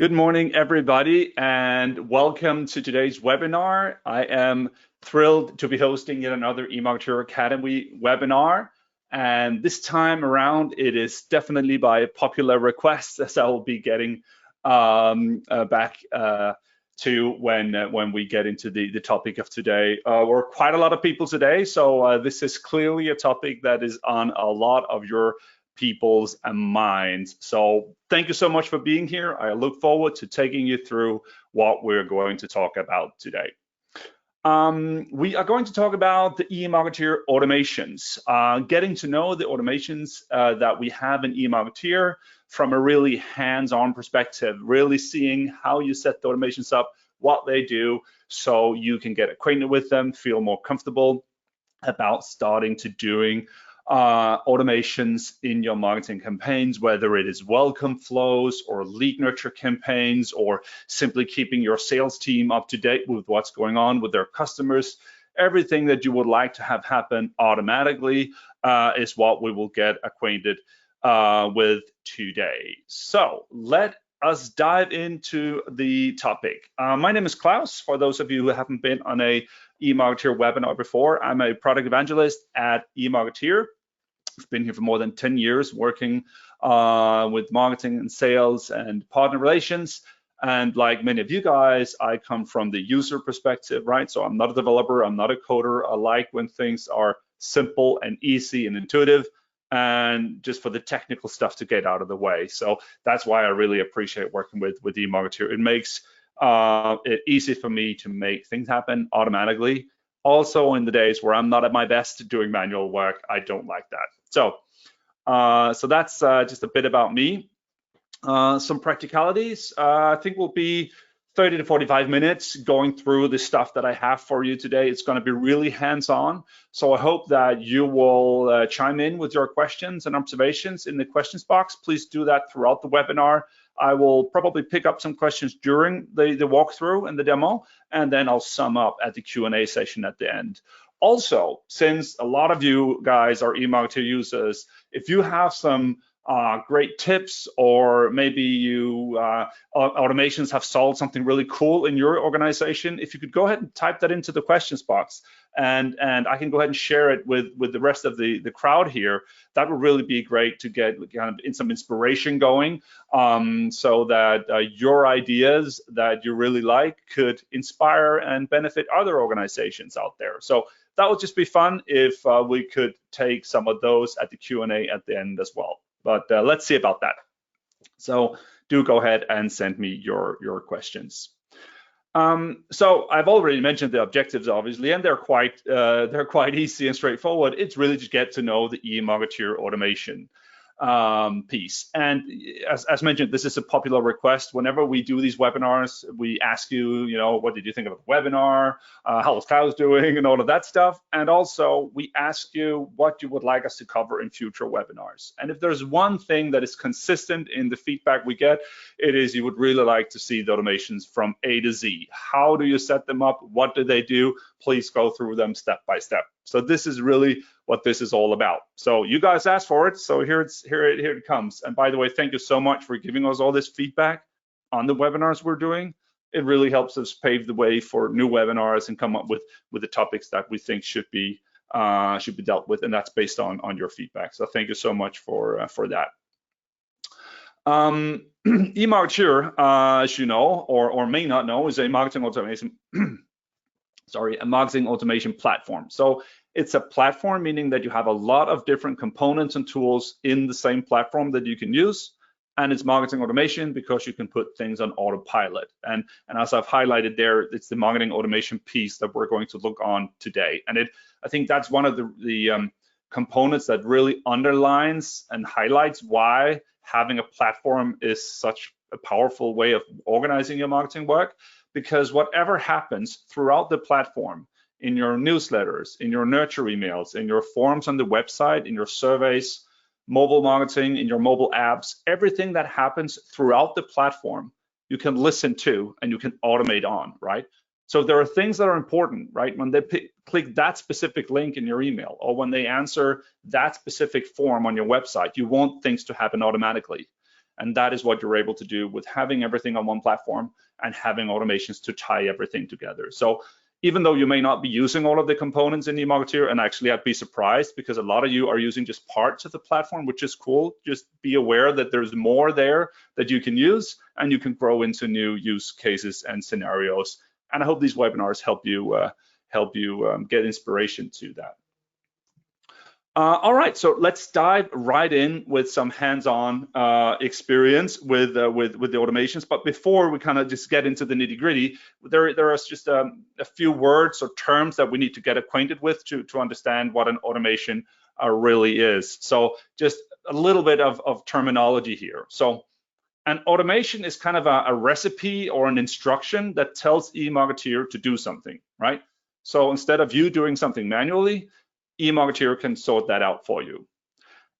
Good morning, everybody, and welcome to today's webinar. I am thrilled to be hosting yet another eMarketeer Academy webinar. And this time around, it is definitely by popular request, as I will be getting back to when we get into the topic of today. We're quite a lot of people today, so this is clearly a topic that is on a lot of your people's minds. So thank you so much for being here. I look forward to taking you through what we're going to talk about today. We are going to talk about the eMarketeer automations, getting to know the automations that we have in eMarketeer from a really hands-on perspective, really seeing how you set the automations up, what they do, so you can get acquainted with them, feel more comfortable about starting to doing automations in your marketing campaigns, whether it is welcome flows or lead nurture campaigns, or simply keeping your sales team up to date with what's going on with their customers. Everything that you would like to have happen automatically is what we will get acquainted with today. So let us dive into the topic. My name is Klaus. For those of you who haven't been on a eMarketeer webinar before, I'm a product evangelist at eMarketeer. I've been here for more than 10 years working with marketing and sales and partner relations. And like many of you guys, I come from the user perspective, right? So I'm not a developer, I'm not a coder. I like when things are simple and easy and intuitive, and just for the technical stuff to get out of the way. So that's why I really appreciate working with eMarketeer. It makes it easy for me to make things happen automatically. Also, in the days where I'm not at my best doing manual work, I don't like that. So that's just a bit about me. Some practicalities. I think we'll be 30 to 45 minutes going through the stuff that I have for you today. It's going to be really hands-on. So I hope that you will chime in with your questions and observations in the questions box. Please do that throughout the webinar. I will probably pick up some questions during the walkthrough and the demo, and then I'll sum up at the Q&A session at the end. Also, since a lot of you guys are eMarketeer users, if you have some great tips, or maybe you automations have solved something really cool in your organization, if you could go ahead and type that into the questions box, and I can go ahead and share it with the rest of the crowd here. That would really be great to get kind of some inspiration going, so that your ideas that you really like could inspire and benefit other organizations out there. So that would just be fun if we could take some of those at the Q&A at the end as well. But let's see about that. So do go ahead and send me your questions. So I've already mentioned the objectives, obviously, and they're quite easy and straightforward. It's really to get to know the eMarketeer automation piece. And as mentioned, this is a popular request. Whenever we do these webinars, we ask you, what did you think of the webinar? How was Klaus doing, and all of that stuff. And also, we ask you what you would like us to cover in future webinars. And if there's one thing that is consistent in the feedback we get, it is you would really like to see the automations from A to Z. How do you set them up? What do they do? Please go through them step by step. So this is really what this is all about. So you guys asked for it, so here it comes. And by the way, thank you so much for giving us all this feedback on the webinars we're doing. It really helps us pave the way for new webinars and come up with the topics that we think should be dealt with, and that's based on your feedback. So thank you so much for that. eMarketeer, as you know, or may not know, is a marketing automation a marketing automation platform. So it's a platform, meaning that you have a lot of different components and tools in the same platform that you can use. And it's marketing automation because you can put things on autopilot. And as I've highlighted there, it's the marketing automation piece that we're going to look on today. And I think that's one of the components that really underlines and highlights why having a platform is such a powerful way of organizing your marketing work. Because whatever happens throughout the platform, in your newsletters, in your nurture emails, in your forms on the website, in your surveys, mobile marketing, in your mobile apps, everything that happens throughout the platform, you can listen to and you can automate on, right? So there are things that are important, right? When they click that specific link in your email, or when they answer that specific form on your website, you want things to happen automatically. And that is what you're able to do with having everything on one platform and having automations to tie everything together. So even though you may not be using all of the components in eMarketeer, and actually I'd be surprised because a lot of you are using just parts of the platform, which is cool. Just be aware that there's more there that you can use, and you can grow into new use cases and scenarios. And I hope these webinars help you get inspiration to that. All right, so let's dive right in with some hands-on experience with the automations. But before we kind of just get into the nitty-gritty, there are just a few words or terms that we need to get acquainted with to understand what an automation really is. So just a little bit of terminology here. So an automation is kind of a recipe or an instruction that tells eMarketeer to do something, right? So instead of you doing something manually, eMarketeer can sort that out for you.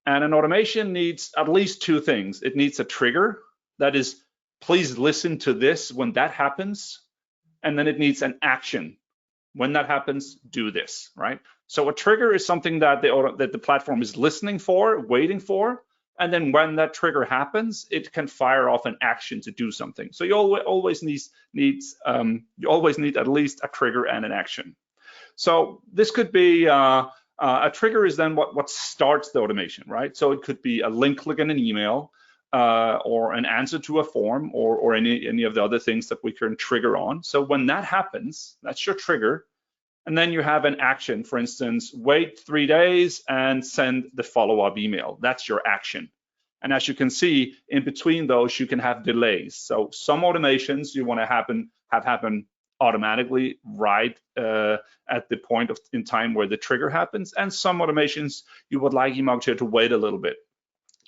And an automation needs at least two things. It needs a trigger, that is, please listen to this when that happens. And then it needs an action. When that happens, do this, right? So a trigger is something that the platform is listening for, waiting for. And then when that trigger happens, it can fire off an action to do something. So you always need at least a trigger and an action. So this could be a trigger is then what starts the automation, right? So it could be a link click in an email, or an answer to a form, or any of the other things that we can trigger on. So when that happens, that's your trigger. And then you have an action, for instance, wait 3 days and send the follow-up email. That's your action. And as you can see, in between those, you can have delays. So some automations you want to have happen automatically right at the point in time where the trigger happens, and some automations you would like eMarketeer to wait a little bit.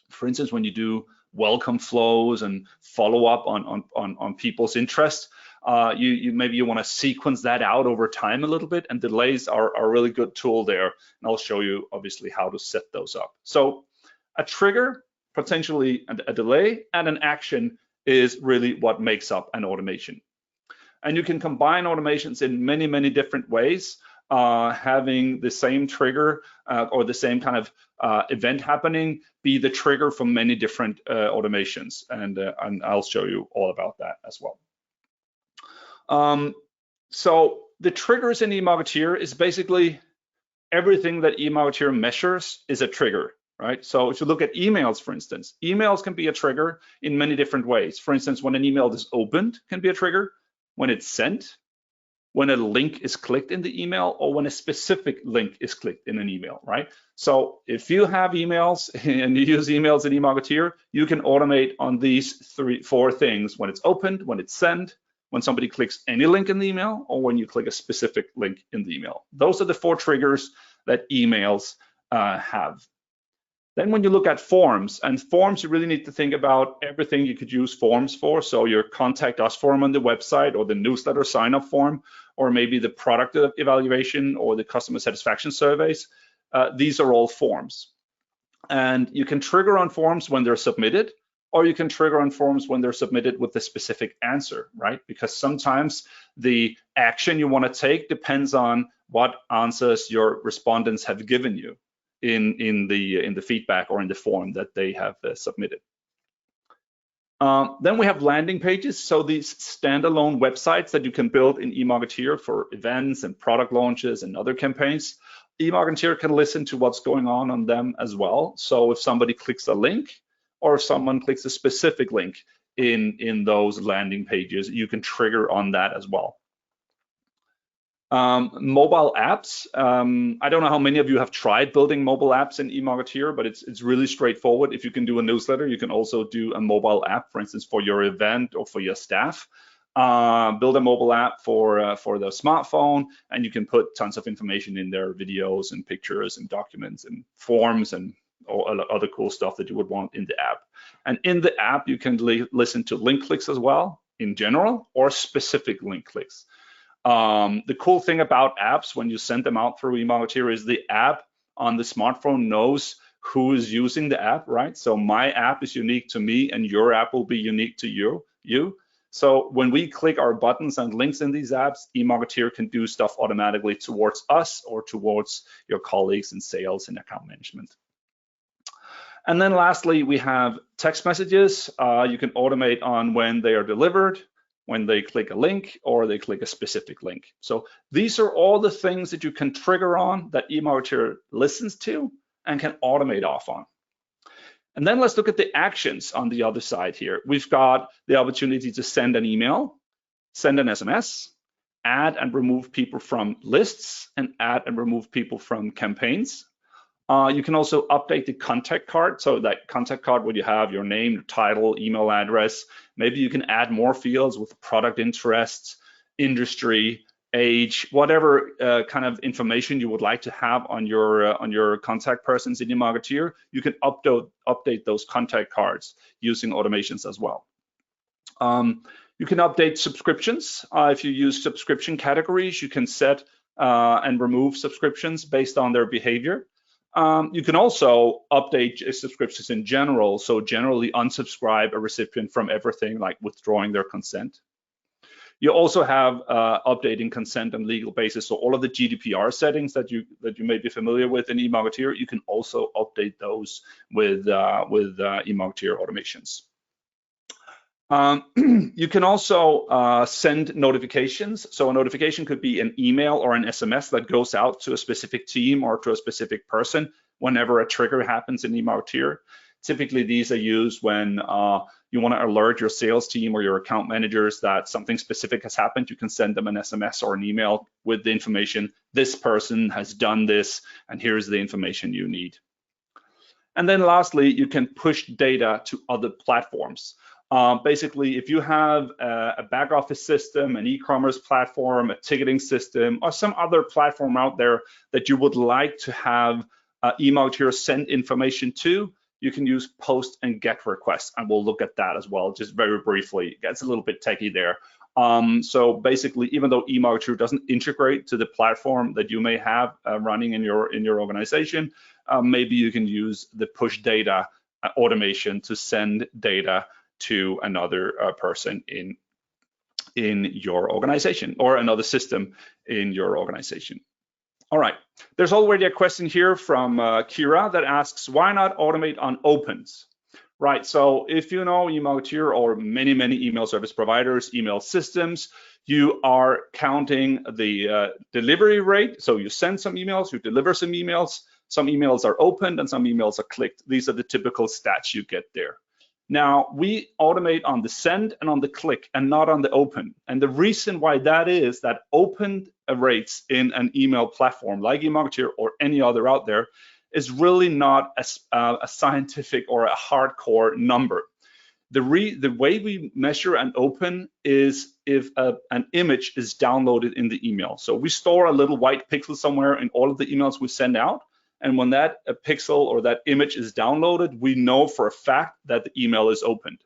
For instance, when you do welcome flows and follow up on people's interest, maybe you want to sequence that out over time a little bit, and delays are a really good tool there. And I'll show you obviously how to set those up. So a trigger, potentially a delay, and an action is really what makes up an automation. And you can combine automations in many, many different ways, having the same trigger or the same kind of event happening be the trigger for many different automations. And I'll show you all about that as well. So the triggers in eMarketeer is basically everything that eMarketeer measures is a trigger, right? So if you look at emails, for instance, emails can be a trigger in many different ways. For instance, when an email is opened can be a trigger, when it's sent, when a link is clicked in the email, or when a specific link is clicked in an email, right? So if you have emails and you use emails in eMarketeer, you can automate on these 4 things: when it's opened, when it's sent, when somebody clicks any link in the email, or when you click a specific link in the email. Those are the 4 triggers that emails have. Then when you look at forms, and forms, you really need to think about everything you could use forms for. So your contact us form on the website, or the newsletter sign up form, or maybe the product evaluation or the customer satisfaction surveys. These are all forms. And you can trigger on forms when they're submitted, or you can trigger on forms when they're submitted with a specific answer, right? Because sometimes the action you want to take depends on what answers your respondents have given you in the feedback or in the form that they have submitted. Then we have landing pages. So these standalone websites that you can build in eMarketeer for events and product launches and other campaigns. eMarketeer can listen to what's going on them as well. So if somebody clicks a link, or if someone clicks a specific link in those landing pages, you can trigger on that as well. Mobile apps. I don't know how many of you have tried building mobile apps in eMarketeer, but it's really straightforward. If you can do a newsletter, you can also do a mobile app, for instance, for your event or for your staff. Build a mobile app for the smartphone, and you can put tons of information in there, videos and pictures and documents and forms and all other cool stuff that you would want in the app. And in the app, you can listen to link clicks as well, in general, or specific link clicks. The cool thing about apps when you send them out through eMarketeer is the app on the smartphone knows who is using the app, right? So my app is unique to me, and your app will be unique to you. So when we click our buttons and links in these apps, eMarketeer can do stuff automatically towards us or towards your colleagues in sales and account management. And then lastly, we have text messages. You can automate on when they are delivered, when they click a link, or they click a specific link. So these are all the things that you can trigger on that eMarketeer listens to and can automate off on. And then let's look at the actions on the other side here. We've got the opportunity to send an email, send an SMS, add and remove people from lists, and add and remove people from campaigns. You can also update the contact card. So that contact card where you have your name, your title, email address. Maybe you can add more fields with product interests, industry, age, whatever kind of information you would like to have on your contact persons in eMarketeer. You can update those contact cards using automations as well. You can update subscriptions. If you use subscription categories, you can set and remove subscriptions based on their behavior. You can also update subscriptions in general, so generally unsubscribe a recipient from everything, like withdrawing their consent. You also have updating consent on legal basis, so all of the GDPR settings that you may be familiar with in eMarketeer, you can also update those with eMarketeer automations. You can also send notifications. So a notification could be an email or an SMS that goes out to a specific team or to a specific person whenever a trigger happens in eMarketeer. Typically, these are used when you want to alert your sales team or your account managers that something specific has happened. You can send them an SMS or an email with the information, this person has done this, and here's the information you need. And then lastly, you can push data to other platforms. Basically, if you have a back office system, an e-commerce platform, a ticketing system, or some other platform out there that you would like to have eMarketeer send information to, you can use post and get requests, and we'll look at that as well, just very briefly. It gets a little bit techy there. So basically, even though eMarketeer doesn't integrate to the platform that you may have running in your organization, maybe you can use the push data automation to send data to another person in your organization or another system in your organization. All right, there's already a question here from Kira that asks, why not automate on opens? Right, so if you know eMarketeer or many email service providers, email systems, you are counting the delivery rate. So you send some emails, you deliver some emails are opened and some emails are clicked. These are the typical stats you get there. Now, we automate on the send and on the click and not on the open. And the reason why that is that open rates in an email platform like eMarketeer or any other out there is really not a scientific or a hardcore number. The way we measure an open is if an image is downloaded in the email. So we store a little white pixel somewhere in all of the emails we send out. And when that pixel or that image is downloaded, we know for a fact that the email is opened.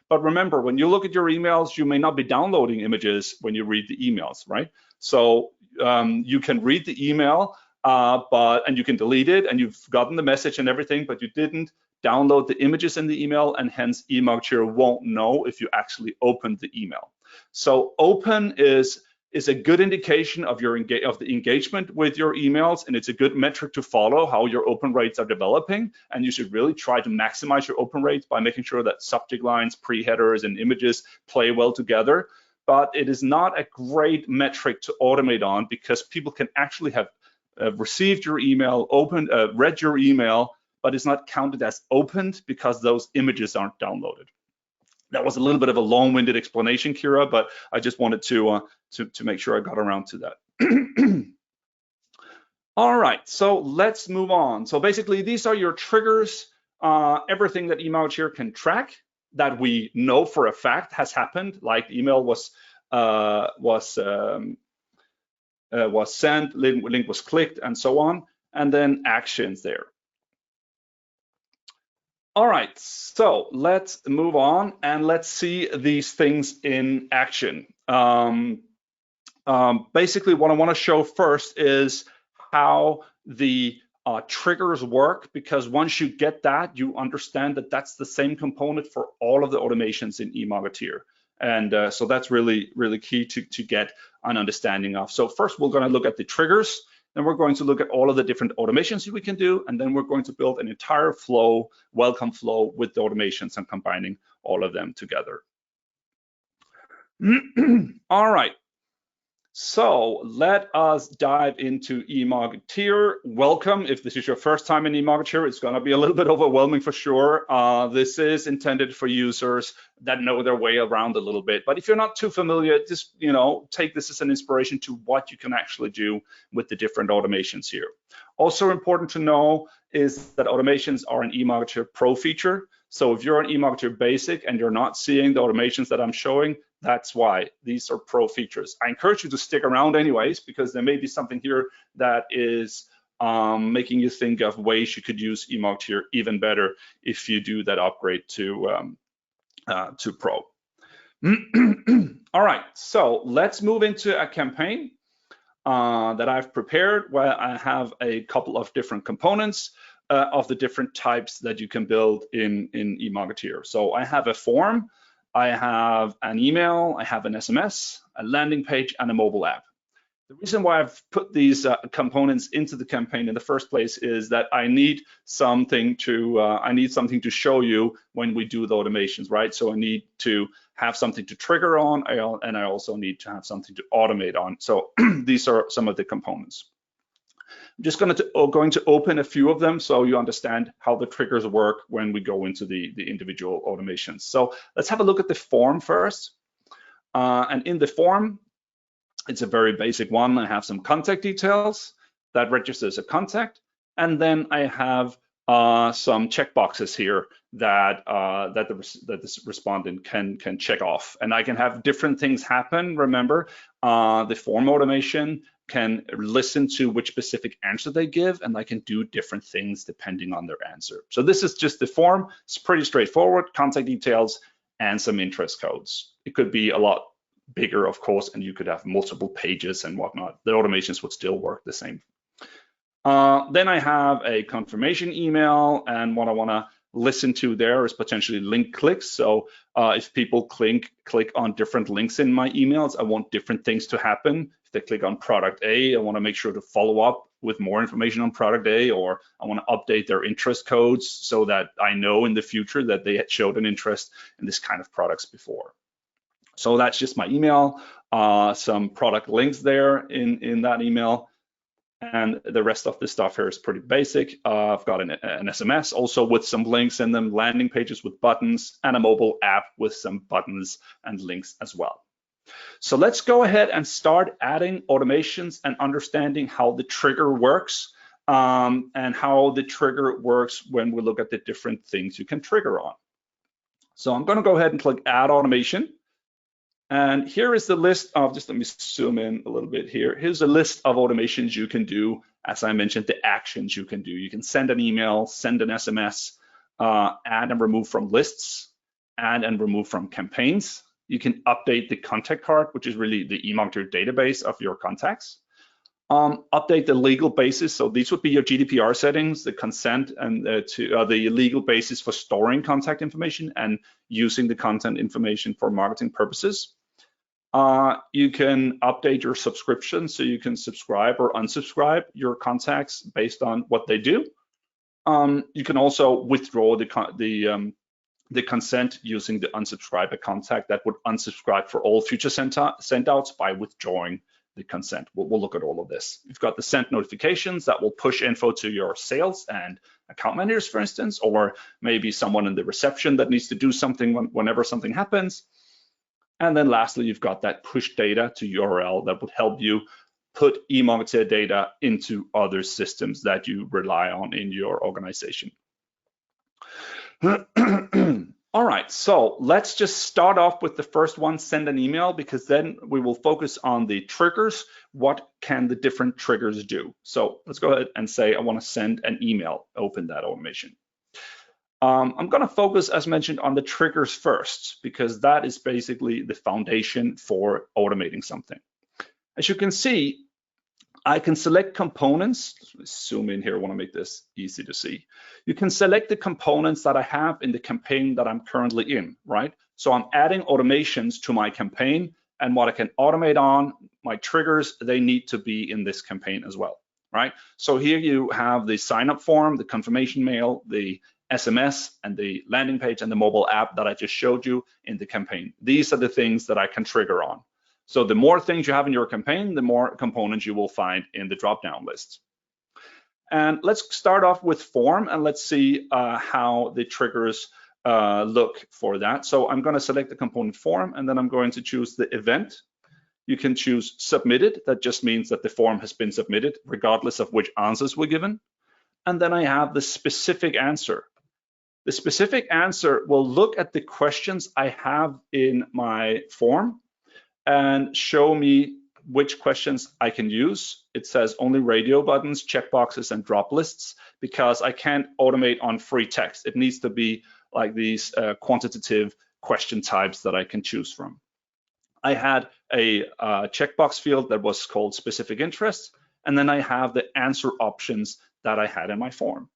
But remember, when you look at your emails, you may not be downloading images when you read the emails, right? So you can read the email, and you can delete it, and you've gotten the message and everything, but you didn't download the images in the email, and hence eMarketeer won't know if you actually opened the email. So open is a good indication of the engagement with your emails, and it's a good metric to follow how your open rates are developing. And you should really try to maximize your open rates by making sure that subject lines, pre-headers, and images play well together. But it is not a great metric to automate on because people can actually have received your email, read your email, but it's not counted as opened because those images aren't downloaded. That was a little bit of a long-winded explanation, Kira, but I just wanted to make sure I got around to that. All right, so let's move on. So basically, these are your triggers, everything that eMarketeer can track that we know for a fact has happened, like email was sent, link was clicked, and so on, and then actions there. All right, so let's move on and let's see these things in action. Basically, what I want to show first is how the triggers work, because once you get that, you understand that that's the same component for all of the automations in eMarketeer. And so that's really key to get an understanding of. So first, we're going to look at the triggers. Then we're going to look at all of the different automations we can do, and then we're going to build an entire flow, welcome flow with the automations and combining all of them together. All right. So let us dive into eMarketeer. Welcome. If this is your first time in eMarketeer, it's going to be a little bit overwhelming for sure. This is intended for users that know their way around a little bit. But if you're not too familiar, just take this as an inspiration to what you can actually do with the different automations here. Also important to know is that automations are an eMarketeer Pro feature. So if you're an eMarketeer Basic and you're not seeing the automations that I'm showing, that's why these are Pro features. I encourage you to stick around anyways, because there may be something here that is making you think of ways you could use eMarketeer even better if you do that upgrade to Pro. All right, so let's move into a campaign that I've prepared where I have a couple of different components of the different types that you can build in eMarketeer. So I have a form, I have an email, I have an SMS, a landing page, and a mobile app. The reason why I've put these components into the campaign in the first place is that I need something to show you when we do the automations, right? So I need to have something to trigger on, and I also need to have something to automate on. So these are some of the components. I'm just going to open a few of them so you understand how the triggers work when we go into the individual automations. So let's have a look at the form first. And in the form, it's a very basic one. I have some contact details that registers a contact, and then I have some checkboxes here that this respondent can check off, and I can have different things happen. Remember, the form automation can listen to which specific answer they give, and I can do different things depending on their answer. So this is just the form. It's pretty straightforward, contact details and some interest codes. It could be a lot bigger, of course, and you could have multiple pages and whatnot. The automations would still work the same. Then I have a confirmation email, and what I want to listen to there is potentially link clicks. So if people click on different links in my emails, I want different things to happen. If they click on product A, I want to make sure to follow up with more information on product A, or I want to update their interest codes so that I know in the future that they had showed an interest in this kind of products before. So that's just my email, some product links there in that email. And the rest of the stuff here is pretty basic. I've got an SMS also with some links in them, landing pages with buttons, and a mobile app with some buttons and links as well. So let's go ahead and start adding automations and understanding how the trigger works, and how the trigger works when we look at the different things you can trigger on. So I'm going to go ahead and click Add Automation. And here is the list of, just let me zoom in a little bit here. Here's a list of automations you can do. As I mentioned, the actions you can do. You can send an email, send an SMS, add and remove from lists, add and remove from campaigns. You can update the contact card, which is really the eMarketeer database of your contacts. Update the legal basis. So these would be your GDPR settings, the consent, and the legal basis for storing contact information and using the content information for marketing purposes. You can update your subscription, so you can subscribe or unsubscribe your contacts based on what they do. You can also withdraw the consent using the unsubscribe contact that would unsubscribe for all future sendouts by withdrawing the consent. We'll look at all of this. You've got the sent notifications that will push info to your sales and account managers, for instance, or maybe someone in the reception that needs to do something whenever something happens. And then lastly, you've got that push data to URL that would help you put eMarketeer data into other systems that you rely on in your organization. All right, so let's just start off with the first one, send an email, because then we will focus on the triggers. What can the different triggers do? So let's go ahead and say I want to send an email, open that automation. I'm going to focus, as mentioned, on the triggers first, because that is basically the foundation for automating something. As you can see, I can select components. Let's zoom in here. I want to make this easy to see. You can select the components that I have in the campaign that I'm currently in, right? So I'm adding automations to my campaign, and what I can automate on, my triggers, they need to be in this campaign as well, right? So here you have the sign up form, the confirmation mail, the SMS, and the landing page and the mobile app that I just showed you in the campaign. These are the things that I can trigger on. So the more things you have in your campaign, the more components you will find in the drop-down list. And let's start off with form, and let's see how the triggers look for that. So I'm going to select the component form, and then I'm going to choose the event. You can choose submitted. That just means that the form has been submitted regardless of which answers were given. And then I have the specific answer. The specific answer will look at the questions I have in my form and show me which questions I can use. It says only radio buttons, checkboxes, and drop lists, because I can't automate on free text. It needs to be like these quantitative question types that I can choose from. I had a checkbox field that was called specific interest, and then I have the answer options that I had in my form.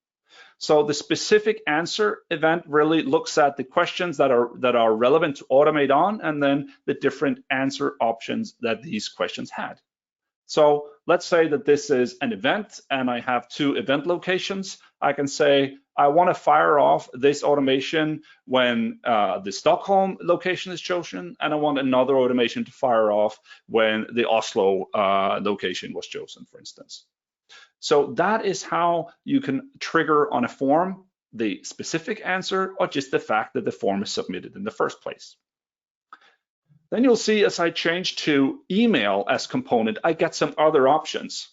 So the specific answer event really looks at the questions that are relevant to automate on, and then the different answer options that these questions had. So let's say that this is an event and I have 2 event locations. I can say I want to fire off this automation when the Stockholm location is chosen, and I want another automation to fire off when the Oslo location was chosen, for instance. So that is how you can trigger on a form the specific answer, or just the fact that the form is submitted in the first place. Then you'll see as I change to email as component, I get some other options.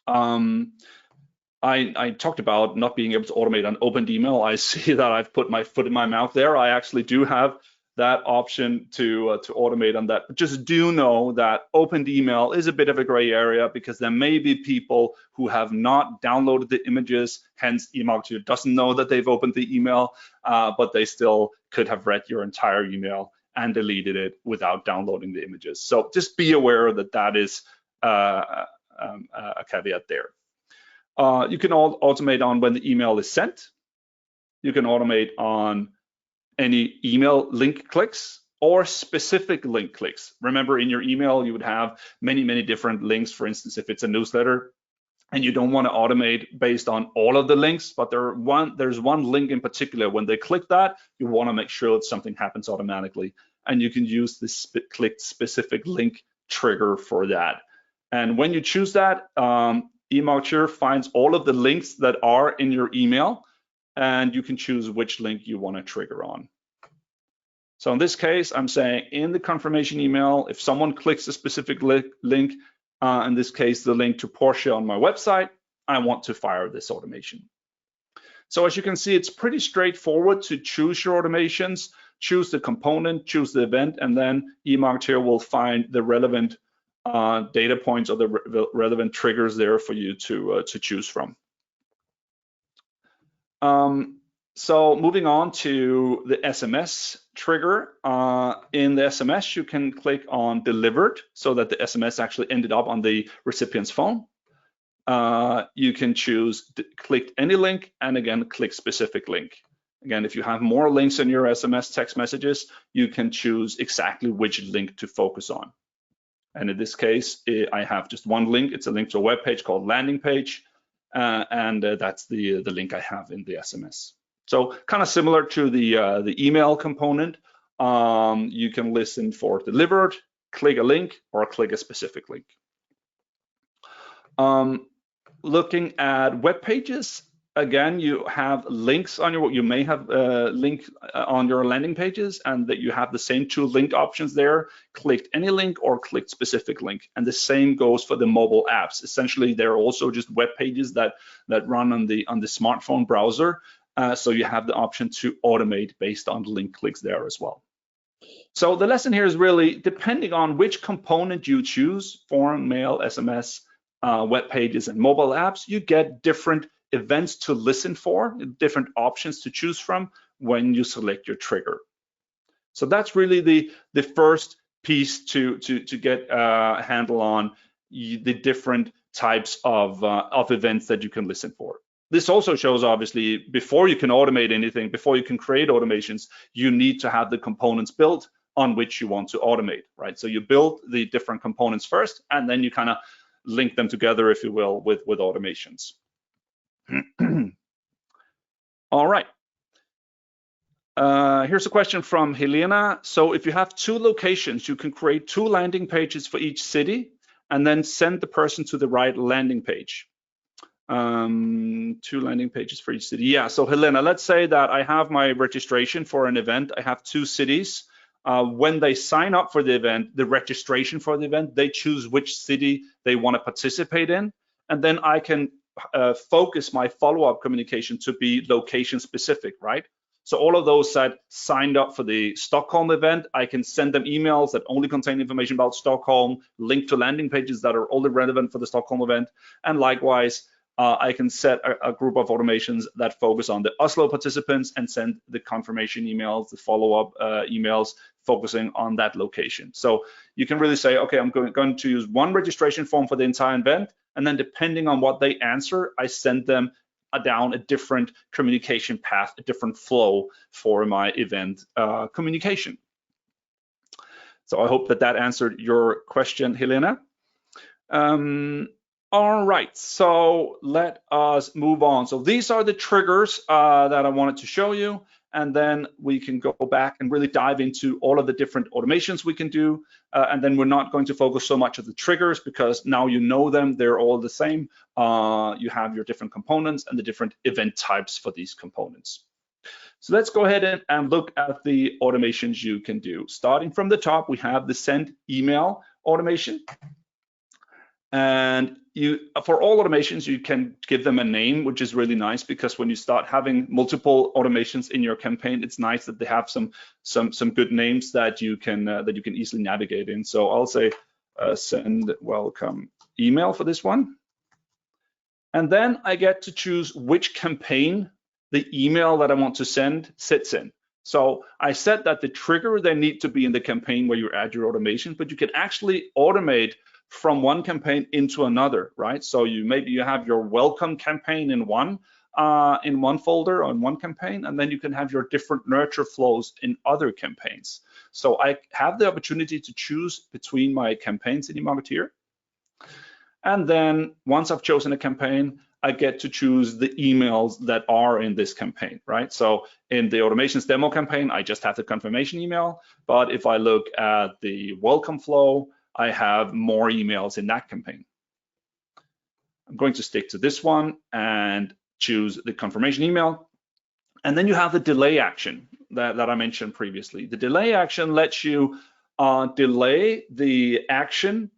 I talked about not being able to automate on opened email. I see that I've put my foot in my mouth there. I actually do have that option to automate on that. But just do know that opened email is a bit of a gray area, because there may be people who have not downloaded the images, hence eMarketeer doesn't know that they've opened the email, but they still could have read your entire email and deleted it without downloading the images. So just be aware that that is a caveat there. You can automate on when the email is sent. You can automate on any email link clicks or specific link clicks. Remember, in your email, you would have many different links. For instance, if it's a newsletter and you don't want to automate based on all of the links, but there's one link in particular, when they click that, you want to make sure that something happens automatically. And you can use this click specific link trigger for that. And when you choose that, eMarketeer finds all of the links that are in your email, and you can choose which link you want to trigger on. So in this case, I'm saying in the confirmation email, if someone clicks a specific link, in this case, the link to Porsche on my website, I want to fire this automation. So as you can see, it's pretty straightforward to choose your automations, choose the component, choose the event, and then eMarketeer will find the relevant data points or the relevant triggers there for you to choose from. So moving on to the SMS trigger. In the SMS, you can click on delivered so that the SMS actually ended up on the recipient's phone. You can choose click any link, and again, click specific link. Again, if you have more links in your SMS text messages, you can choose exactly which link to focus on. And in this case, I have just one link. It's a link to a web page called landing page. And that's the link I have in the SMS. So kind of similar to the email component, you can listen for delivered, click a link, or click a specific link. Looking at web pages, again, you have links on you may have link on your landing pages, and that you have the same 2 link options there. Click any link or click specific link, and the same goes for the mobile apps. Essentially, they're also just web pages that run on the smartphone browser, so you have the option to automate based on link clicks there as well. So the lesson here is really, depending on which component you choose, form, mail, SMS, web pages, and mobile apps, you get different events to listen for, different options to choose from when you select your trigger. So that's really the first piece to get a handle on the different types of events that you can listen for. This also shows, obviously, before you can automate anything, before you can create automations, you need to have the components built on which you want to automate, right? So you build the different components first, and then you kind of link them together, if you will, with automations. All right. Here's a question from Helena. So if you have 2 locations, you can create 2 landing pages for each city and then send the person to the right landing page. 2 landing pages for each city. Yeah, so Helena, let's say that I have my registration for an event. I have 2 cities. When they sign up for the event, the registration for the event, they choose which city they want to participate in. And then I can focus my follow-up communication to be location specific, right? So all of those that signed up for the Stockholm event, I can send them emails that only contain information about Stockholm, link to landing pages that are only relevant for the Stockholm event. And likewise, I can set a group of automations that focus on the Oslo participants and send the confirmation emails, the follow-up emails focusing on that location. So you can really say, okay, I'm going to use one registration form for the entire event, and then depending on what they answer, I send them down a different communication path, a different flow for my event communication. So I hope that that answered your question, Helena. All right, so let us move on. So these are the triggers that I wanted to show you, and then we can go back and really dive into all of the different automations we can do. And then we're not going to focus so much on the triggers because now you know them, they're all the same. You have your different components and the different event types for these components. So let's go ahead and look at the automations you can do. Starting from the top, we have the send email automation. And for all automations, you can give them a name, which is really nice because when you start having multiple automations in your campaign, it's nice that they have some good names that you can easily navigate in. So I'll say send welcome email for this one, and then I get to choose which campaign the email that I want to send sits in. So I said that the trigger they need to be in the campaign where you add your automation, but you can actually automate from one campaign into another, right? So maybe you have your welcome campaign in one folder on one campaign, and then you can have your different nurture flows in other campaigns. So I have the opportunity to choose between my campaigns in eMarketeer. And then once I've chosen a campaign, I get to choose the emails that are in this campaign, right? So in the automations demo campaign, I just have the confirmation email. But if I look at the welcome flow, I have more emails in that campaign. I'm going to stick to this one and choose the confirmation email. And then you have the delay action that I mentioned previously. The delay action lets you delay the action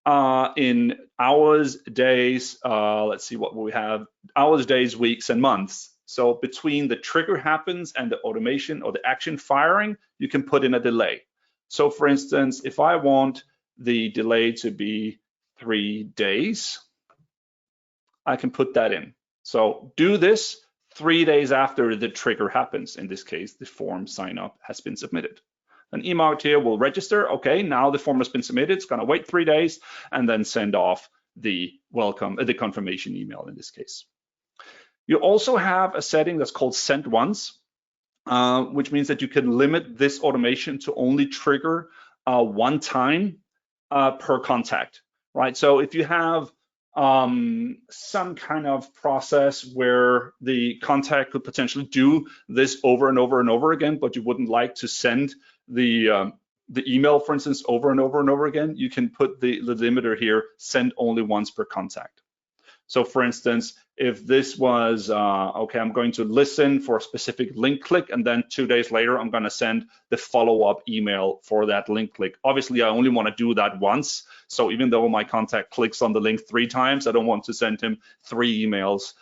in hours, days, let's see what we have, hours, days, weeks, and months. So between the trigger happens and the automation or the action firing, you can put in a delay. So for instance, if I want the delay to be 3 days, I can put that in. So do this 3 days after the trigger happens. In this case, the form sign up has been submitted. Then eMarketeer will register. Okay, now the form has been submitted. It's going to wait 3 days and then send off the confirmation email in this case. You also have a setting that's called send once, which means that you can limit this automation to only trigger one time per contact, right? So if you have some kind of process where the contact could potentially do this over and over and over again, but you wouldn't like to send the email, for instance, over and over and over again, you can put the limiter here, send only once per contact. So for instance, if this was, okay, I'm going to listen for a specific link click, and then 2 days later, I'm going to send the follow-up email for that link click. Obviously, I only want to do that once. So even though my contact clicks on the link 3 times, I don't want to send him 3 emails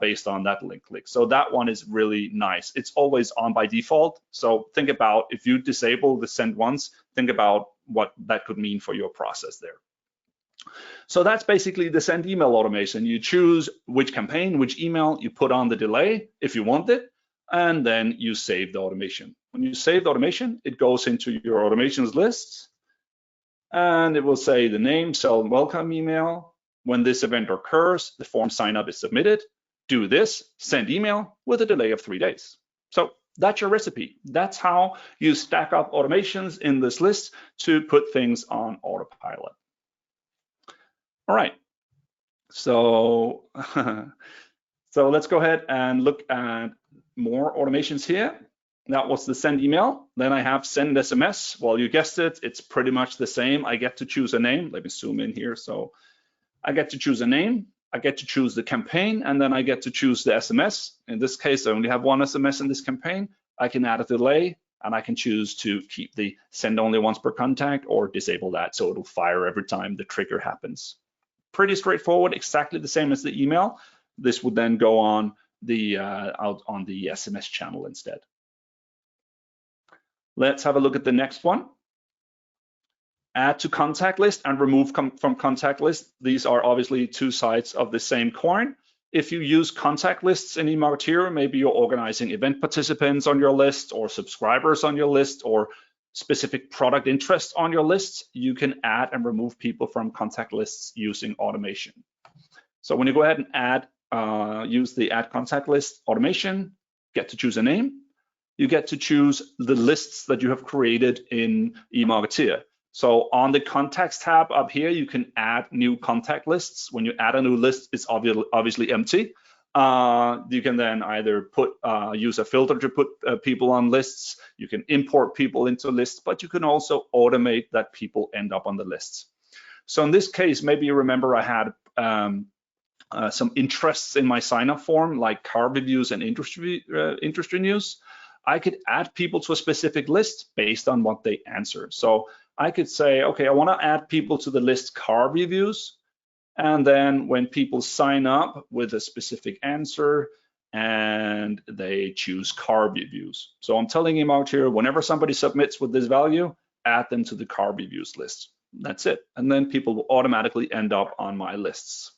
based on that link click. So that one is really nice. It's always on by default. So think about if you disable the send once, think about what that could mean for your process there. So that's basically the send email automation. You choose which campaign, which email, you put on the delay if you want it, and then you save the automation. When you save the automation, it goes into your automations list, and it will say the name, send welcome email. When this event occurs, the form sign up is submitted. Do this, send email with a delay of 3 days. So that's your recipe. That's how you stack up automations in this list to put things on autopilot. All right, so so let's go ahead and look at more automations here. That was the send email. Then I have send SMS. Well, you guessed it, it's pretty much the same. I get to choose a name. Let me zoom in here. So I get to choose a name, I get to choose the campaign, and then I get to choose the SMS. In this case, I only have one SMS in this campaign. I can add a delay, and I can choose to keep the send only once per contact or disable that, so it'll fire every time the trigger happens. Pretty straightforward, exactly the same as the email. This would then go on the out on the SMS channel instead. Let's have a look at the next one. Add to contact list and remove from contact list. These are obviously two sides of the same coin. If you use contact lists in eMarketeer, maybe you're organizing event participants on your list or subscribers on your list or specific product interests on your list, you can add and remove people from contact lists using automation. So when you go ahead and add, use the add contact list automation, get to choose a name, you get to choose the lists that you have created in eMarketeer. So on the contacts tab up here, you can add new contact lists. When you add a new list, it's obviously empty. You can then either use a filter to put people on lists. You can import people into lists, but you can also automate that people end up on the lists. So in this case, maybe you remember I had some interests in my sign-up form, like car reviews and industry news. I could add people to a specific list based on what they answer. So I could say, okay, I want to add people to the list car reviews. And then when people sign up with a specific answer and they choose car reviews. So I'm telling eMarketeer, whenever somebody submits with this value, add them to the car reviews list. That's it. And then people will automatically end up on my lists.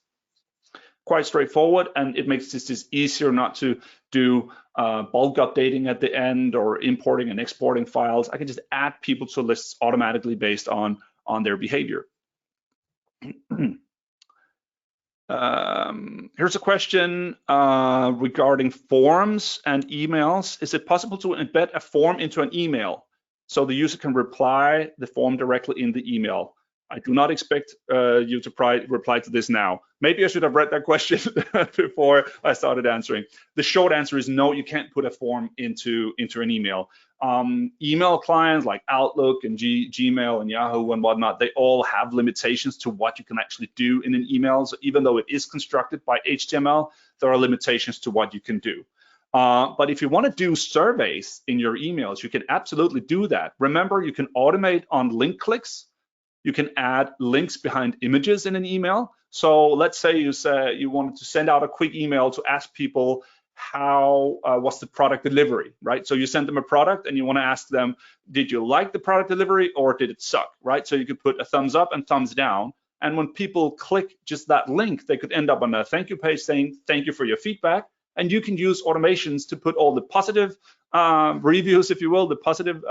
Quite straightforward, and it makes this easier not to do bulk updating at the end or importing and exporting files. I can just add people to lists automatically based on their behavior. Here's a question regarding forms and emails. Is it possible to embed a form into an email so the user can reply the form directly in the email? I do not expect you to reply to this now. Maybe I should have read that question before I started answering. The short answer is no, you can't put a form into an email. Email clients like Outlook and Gmail and Yahoo and whatnot, they all have limitations to what you can actually do in an email. So even though it is constructed by HTML, there are limitations to what you can do. But if you want to do surveys in your emails, you can absolutely do that. Remember, you can automate on link clicks. You can add links behind images in an email. So let's say you wanted to send out a quick email to ask people how was the product delivery, right? So you send them a product and you want to ask them, did you like the product delivery or did it suck, right? So you could put a thumbs up and thumbs down. And when people click just that link, they could end up on a thank you page saying, thank you for your feedback. And you can use automations to put all the positive reviews, if you will, the positive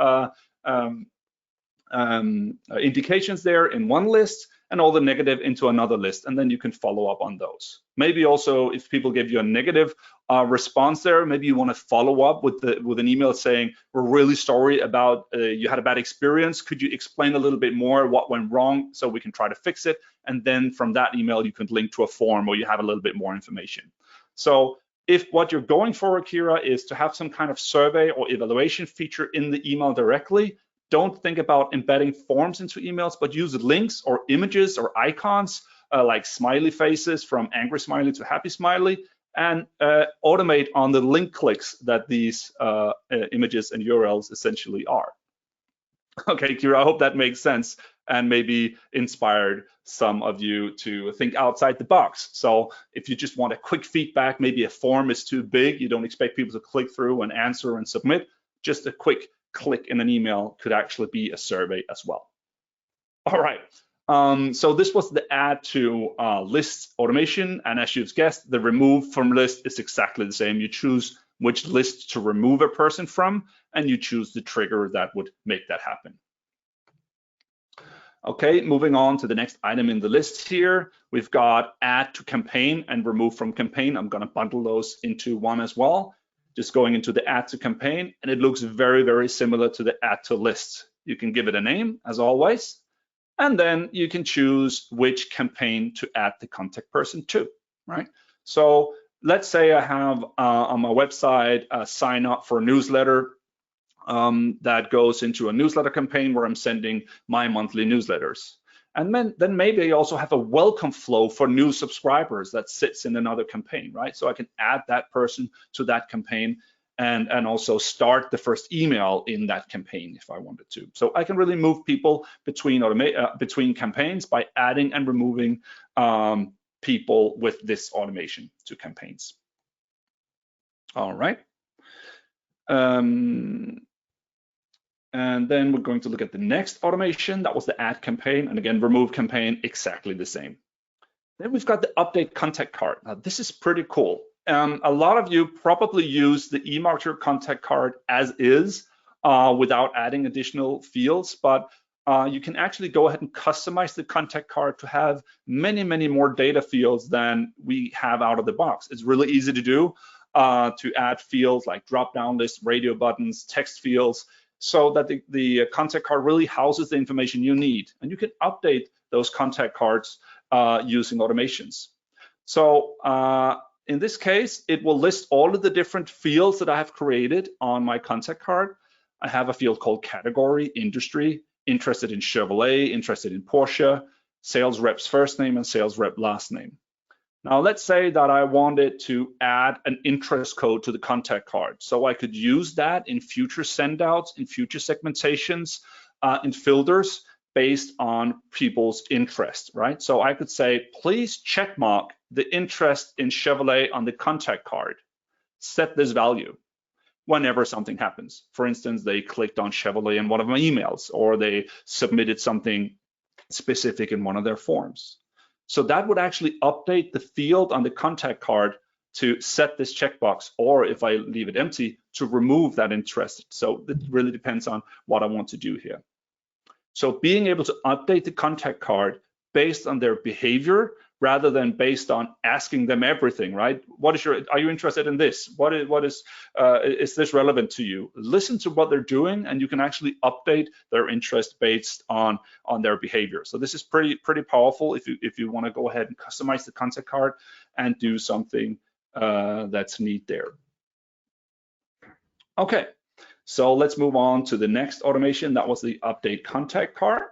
indications there in one list and all the negative into another list, and then you can follow up on those. Maybe also if people give you a negative response there, maybe you want to follow up with an email saying, we're really sorry about you had a bad experience. Could you explain a little bit more what went wrong so we can try to fix it? And then from that email, you can link to a form or you have a little bit more information. So if what you're going for, Akira, is to have some kind of survey or evaluation feature in the email directly, don't think about embedding forms into emails, but use links or images or icons like smiley faces from angry smiley to happy smiley, and automate on the link clicks that these images and URLs essentially are. Okay, Kira, I hope that makes sense and maybe inspired some of you to think outside the box. So if you just want a quick feedback, maybe a form is too big, you don't expect people to click through and answer and submit, just a quick click in an email could actually be a survey as well. All right, so this was the add to list automation, and as you've guessed, the remove from list is exactly the same. You choose which list to remove a person from, and you choose the trigger that would make that happen. Okay, moving on to the next item in the list here, we've got add to campaign and remove from campaign. I'm going to bundle those into one as well. Just going into the add to campaign, and it looks very, very similar to the add to list. You can give it a name as always. And then you can choose which campaign to add the contact person to, right? So let's say I have on my website a sign up for a newsletter that goes into a newsletter campaign where I'm sending my monthly newsletters. And then maybe I also have a welcome flow for new subscribers that sits in another campaign, right? So I can add that person to that campaign and also start the first email in that campaign if I wanted to. So I can really move people between campaigns by adding and removing people with this automation to campaigns. All right. And then we're going to look at the next automation. That was the add campaign. And again, remove campaign, exactly the same. Then we've got the update contact card. Now, this is pretty cool. A lot of you probably use the eMarketer contact card as is without adding additional fields, but you can actually go ahead and customize the contact card to have many, many more data fields than we have out of the box. It's really easy to do, to add fields like drop-down lists, radio buttons, text fields, so that the contact card really houses the information you need. And you can update those contact cards using automations. So in this case, it will list all of the different fields that I have created on my contact card. I have a field called category, industry, interested in Chevrolet, interested in Porsche, sales rep's first name and sales rep last name. Now let's say that I wanted to add an interest code to the contact card. So I could use that in future sendouts, in future segmentations, in filters based on people's interest, right? So I could say, please check mark the interest in Chevrolet on the contact card. Set this value whenever something happens. For instance, they clicked on Chevrolet in one of my emails, or they submitted something specific in one of their forms. So that would actually update the field on the contact card to set this checkbox, or if I leave it empty, to remove that interest. So it really depends on what I want to do here. So being able to update the contact card based on their behavior rather than based on asking them everything, right? Are you interested in this? Is this relevant to you? Listen to what they're doing, and you can actually update their interest based on their behavior. So this is pretty powerful if you want to go ahead and customize the contact card and do something that's neat there. Okay, so let's move on to the next automation. That was the update contact card.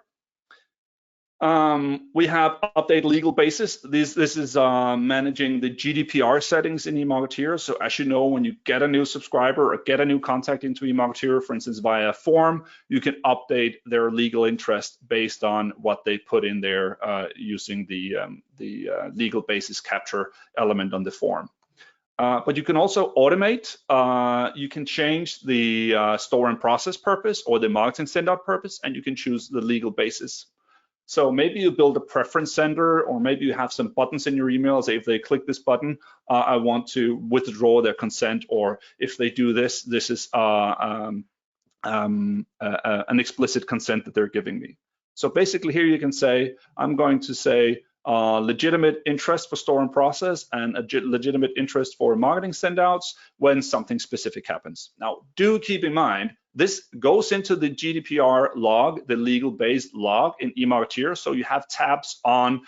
We have update legal basis. This is managing the GDPR settings in eMarketeer. So as you know, when you get a new subscriber or get a new contact into eMarketeer, for instance, via a form, you can update their legal interest based on what they put in there using the legal basis capture element on the form. But you can also automate. You can change the store and process purpose or the marketing send out purpose, and you can choose the legal basis. So maybe you build a preference sender, or maybe you have some buttons in your email. Say if they click this button, I want to withdraw their consent, or if they do this, this is an explicit consent that they're giving me. So basically here you can say, I'm going to say legitimate interest for store and process and a legitimate interest for marketing sendouts when something specific happens. Now, do keep in mind, this goes into the GDPR log, the legal based log in eMarketeer. So you have tabs on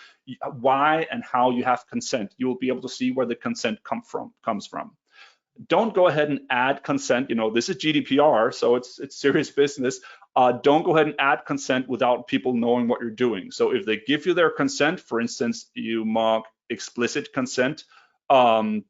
why and how you have consent. You will be able to see where the consent comes from. Don't go ahead and add consent. You know, this is GDPR, so it's serious business. Don't go ahead and add consent without people knowing what you're doing. So if they give you their consent, for instance, you mark explicit consent for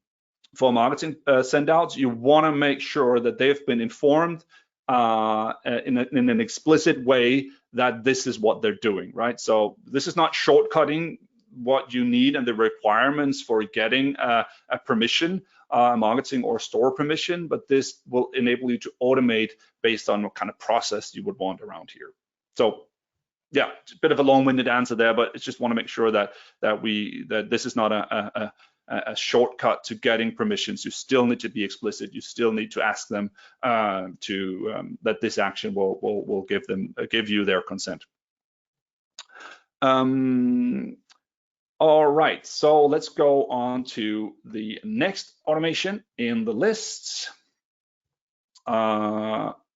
marketing sendouts, you want to make sure that they've been informed in an explicit way that this is what they're doing, right? So this is not shortcutting what you need and the requirements for getting a permission, marketing or store permission, but this will enable you to automate based on what kind of process you would want around here. So yeah, it's a bit of a long-winded answer there, but I just want to make sure that this is not a shortcut to getting permissions. You still need to be explicit. You still need to ask them that this action will give you their consent. All right, so let's go on to the next automation in the lists.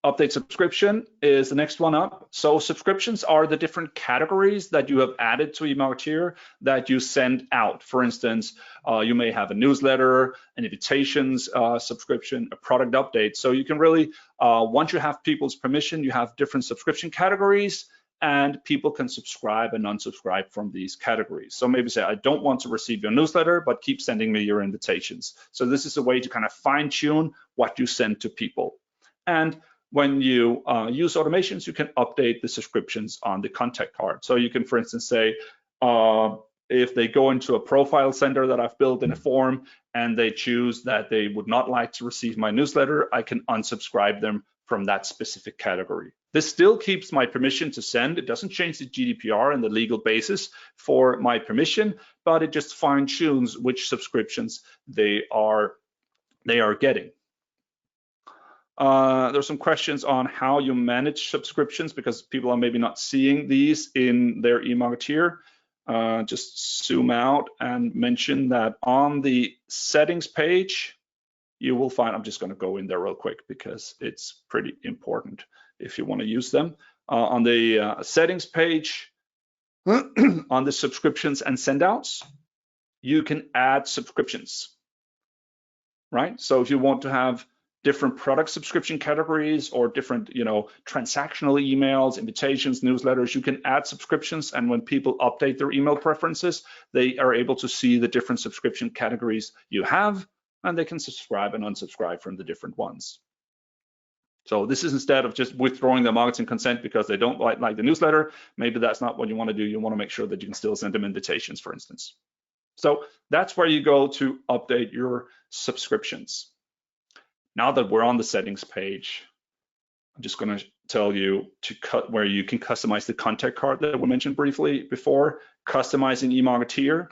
Update subscription is the next one up. So subscriptions are the different categories that you have added to eMarketeer that you send out. For instance, you may have a newsletter, an invitations subscription, a product update. So you can really, once you have people's permission, you have different subscription categories, and people can subscribe and unsubscribe from these categories. So maybe say, I don't want to receive your newsletter, but keep sending me your invitations. So this is a way to kind of fine tune what you send to people. And when you use automations, you can update the subscriptions on the contact card. So you can, for instance, say, if they go into a profile center that I've built in a form and they choose that they would not like to receive my newsletter, I can unsubscribe them from that specific category. This still keeps my permission to send. It doesn't change the GDPR and the legal basis for my permission, but it just fine tunes which subscriptions they are getting. There's some questions on how you manage subscriptions because people are maybe not seeing these in their eMarketeer. Just zoom out and mention that on the settings page, you will find, I'm just going to go in there real quick because it's pretty important if you want to use them. On the settings page, on the subscriptions and sendouts, you can add subscriptions, right? So if you want to have different product subscription categories or different, transactional emails, invitations, newsletters, you can add subscriptions. And when people update their email preferences, they are able to see the different subscription categories you have, and they can subscribe and unsubscribe from the different ones. So this is instead of just withdrawing the marketing consent because they don't like the newsletter. Maybe that's not what you want to do. You want to make sure that you can still send them invitations, for instance. So that's where you go to update your subscriptions. Now that we're on the settings page, I'm just going to tell you to cut where you can customize the contact card that we mentioned briefly before, customizing eMarketeer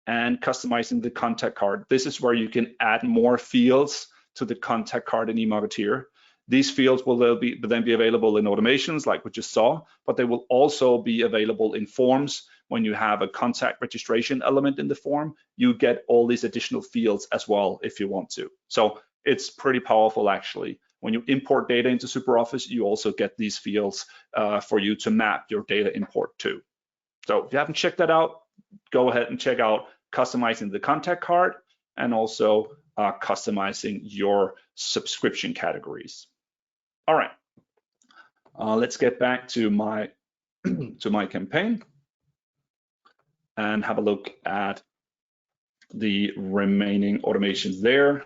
and customizing the contact card. This is where you can add more fields to the contact card in eMarketeer. These fields will then be available in automations like we just saw, but they will also be available in forms. When you have a contact registration element in the form, you get all these additional fields as well if you want to. So it's pretty powerful actually. When you import data into SuperOffice, you also get these fields for you to map your data import to. So if you haven't checked that out, go ahead and check out customizing the contact card and also customizing your subscription categories. All right, let's get back to my campaign and have a look at the remaining automations there.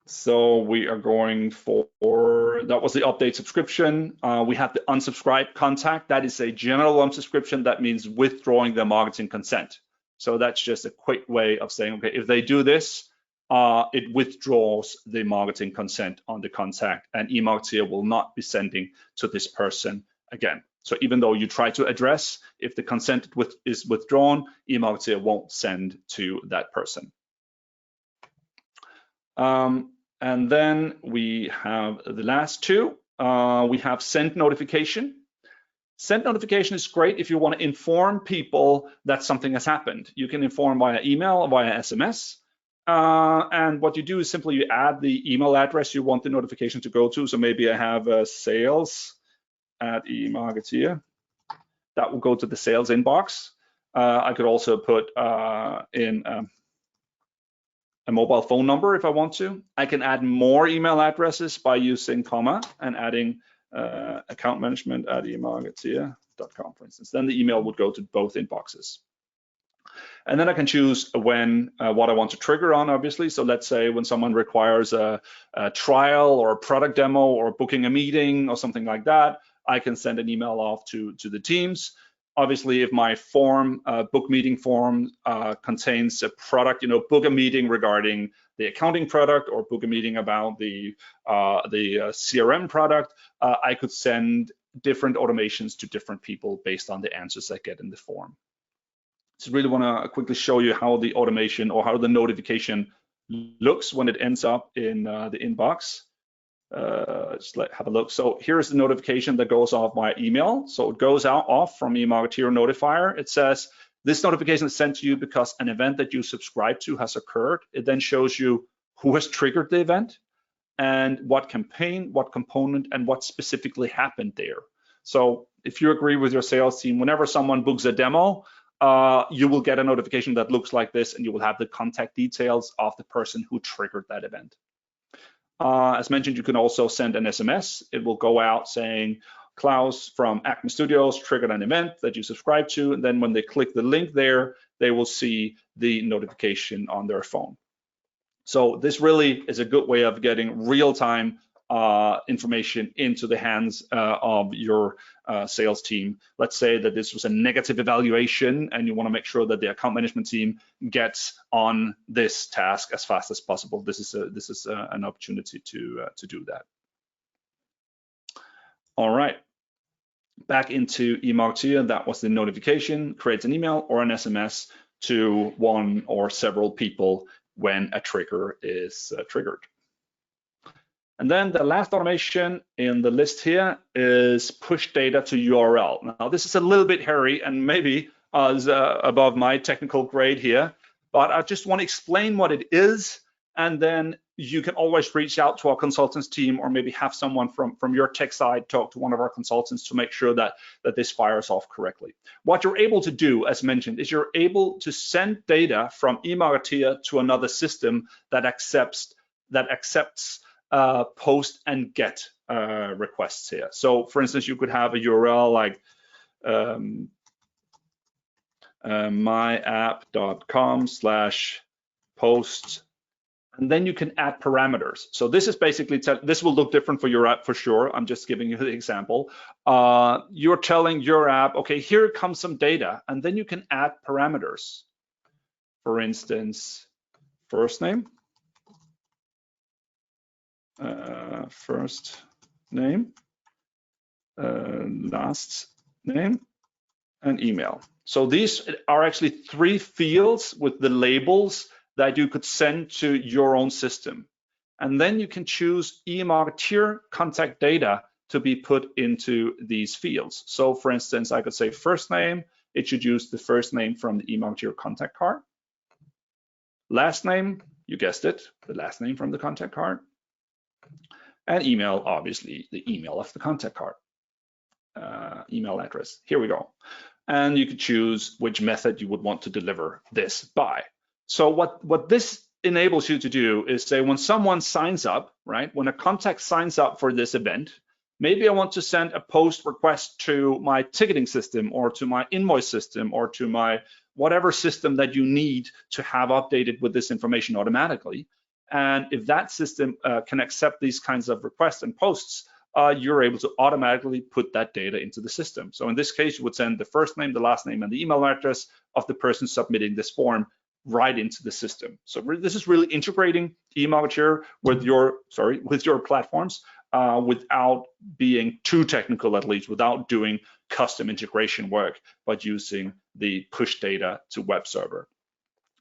So we are going for, that was the update subscription. We have the unsubscribe contact. That is a general unsubscription. That means withdrawing the marketing consent. So that's just a quick way of saying, okay, if they do this, it withdraws the marketing consent on the contact, and eMarketeer will not be sending to this person again. So even though you try to address, if the consent is withdrawn, eMarketeer won't send to that person. And then we have the last two. We have send notification. Send notification is great if you want to inform people that something has happened. You can inform via email or via SMS. And what you do is simply you add the email address you want the notification to go to. So maybe I have sales at eMarketeer. That will go to the sales inbox. I could also put in a mobile phone number if I want to. I can add more email addresses by using comma and adding account management at eMarketeer.com, for instance. Then the email would go to both inboxes. And then I can choose when what I want to trigger on, obviously. So let's say when someone requires a trial or a product demo or booking a meeting or something like that, I can send an email off to the teams. Obviously, if my form, book meeting form contains a product, book a meeting regarding the accounting product or book a meeting about the CRM product, I could send different automations to different people based on the answers I get in the form. So really want to quickly show you how the automation or how the notification looks when it ends up in the inbox. Just have a look. So here's the notification that goes off via email. So it goes off from eMarketeer notifier. It says this notification is sent to you because an event that you subscribe to has occurred. It then shows you who has triggered the event. and what campaign, what component, and what specifically happened there. So if you agree with your sales team, whenever someone books a demo, you will get a notification that looks like this, and you will have the contact details of the person who triggered that event. As mentioned, you can also send an SMS. It will go out saying, Klaus from Acme Studios triggered an event that you subscribe to, and then when they click the link there, they will see the notification on their phone. So this really is a good way of getting real-time information into the hands of your sales team. Let's say that this was a negative evaluation and you want to make sure that the account management team gets on this task as fast as possible. This is an opportunity to do that. All right, back into eMarketeer. That was the notification. Creates an email or an SMS to one or several people when a trigger is triggered. And then the last automation in the list here is push data to URL. Now this is a little bit hairy and maybe is above my technical grade here, but I just want to explain what it is, and then you can always reach out to our consultants team, or maybe have someone from your tech side talk to one of our consultants to make sure that this fires off correctly. What you're able to do, as mentioned, is you're able to send data from eMarketeer to another system that accepts post and get requests here. So for instance, you could have a URL like myapp.com/post, and then you can add parameters. So this is basically, this will look different for your app for sure. I'm just giving you the example. You're telling your app, okay, here comes some data, and then you can add parameters. For instance, first name, last name, and email. So these are actually 3 fields with the labels that you could send to your own system. And then you can choose eMarketeer contact data to be put into these fields. So for instance, I could say first name, it should use the first name from the eMarketeer contact card. Last name, you guessed it, the last name from the contact card. And email, obviously, the email of the contact card, email address. Here we go. And you could choose which method you would want to deliver this by. So what this enables you to do is say, when someone signs up, right, when a contact signs up for this event, maybe I want to send a post request to my ticketing system, or to my invoice system, or to my whatever system that you need to have updated with this information automatically. And if that system can accept these kinds of requests and posts, you're able to automatically put that data into the system. So in this case, you would send the first name, the last name, and the email address of the person submitting this form right into the system. So this is really integrating eMarketeer with your platforms without being too technical, at least without doing custom integration work, but using the push data to web server.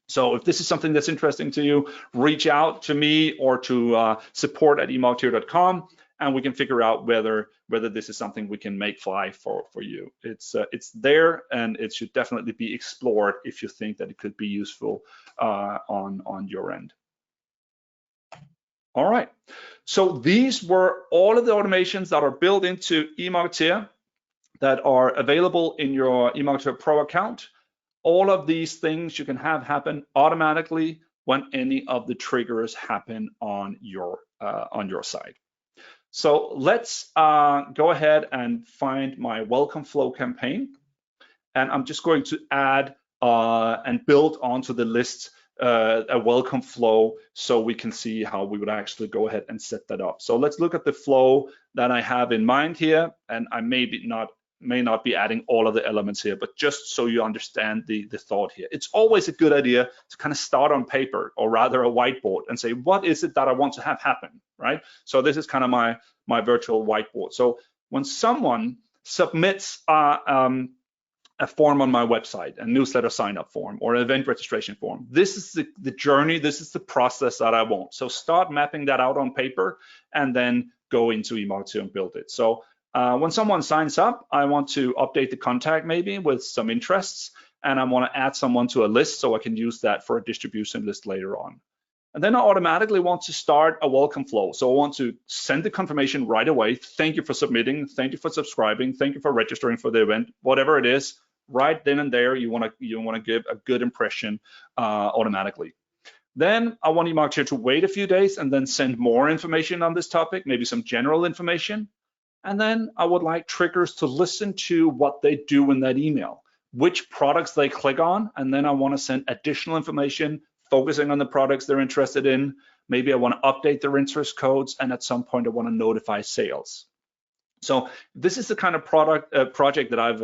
So if this is something that's interesting to you, reach out to me or to support@eMarketeer.com, and we can figure out whether this is something we can make fly for you. It's there, and it should definitely be explored if you think that it could be useful on your end. All right, so these were all of the automations that are built into eMarketeer that are available in your eMarketeer Pro account. All of these things you can have happen automatically when any of the triggers happen on your side. So let's go ahead and find my welcome flow campaign, and I'm just going to add and build onto the list a welcome flow so we can see how we would actually go ahead and set that up. So let's look at the flow that I have in mind here, and I may not be adding all of the elements here, but just so you understand the thought here. It's always a good idea to kind of start on paper, or rather a whiteboard, and say, what is it that I want to have happen, right? So this is kind of my virtual whiteboard. So when someone submits a form on my website, a newsletter sign up form or an event registration form, this is the journey, this is the process that I want. So start mapping that out on paper and then go into eMarketeer and build it. So when someone signs up, I want to update the contact maybe with some interests, and I want to add someone to a list so I can use that for a distribution list later on. And then I automatically want to start a welcome flow. So I want to send the confirmation right away. Thank you for submitting. Thank you for subscribing. Thank you for registering for the event. Whatever it is, right then and there, you want to give a good impression automatically. Then I want eMarketeer to wait a few days and then send more information on this topic, maybe some general information. And then I would like triggers to listen to what they do in that email, which products they click on, and then I want to send additional information focusing on the products they're interested in. Maybe I want to update their interest codes, and at some point I want to notify sales. So this is the kind of project that I've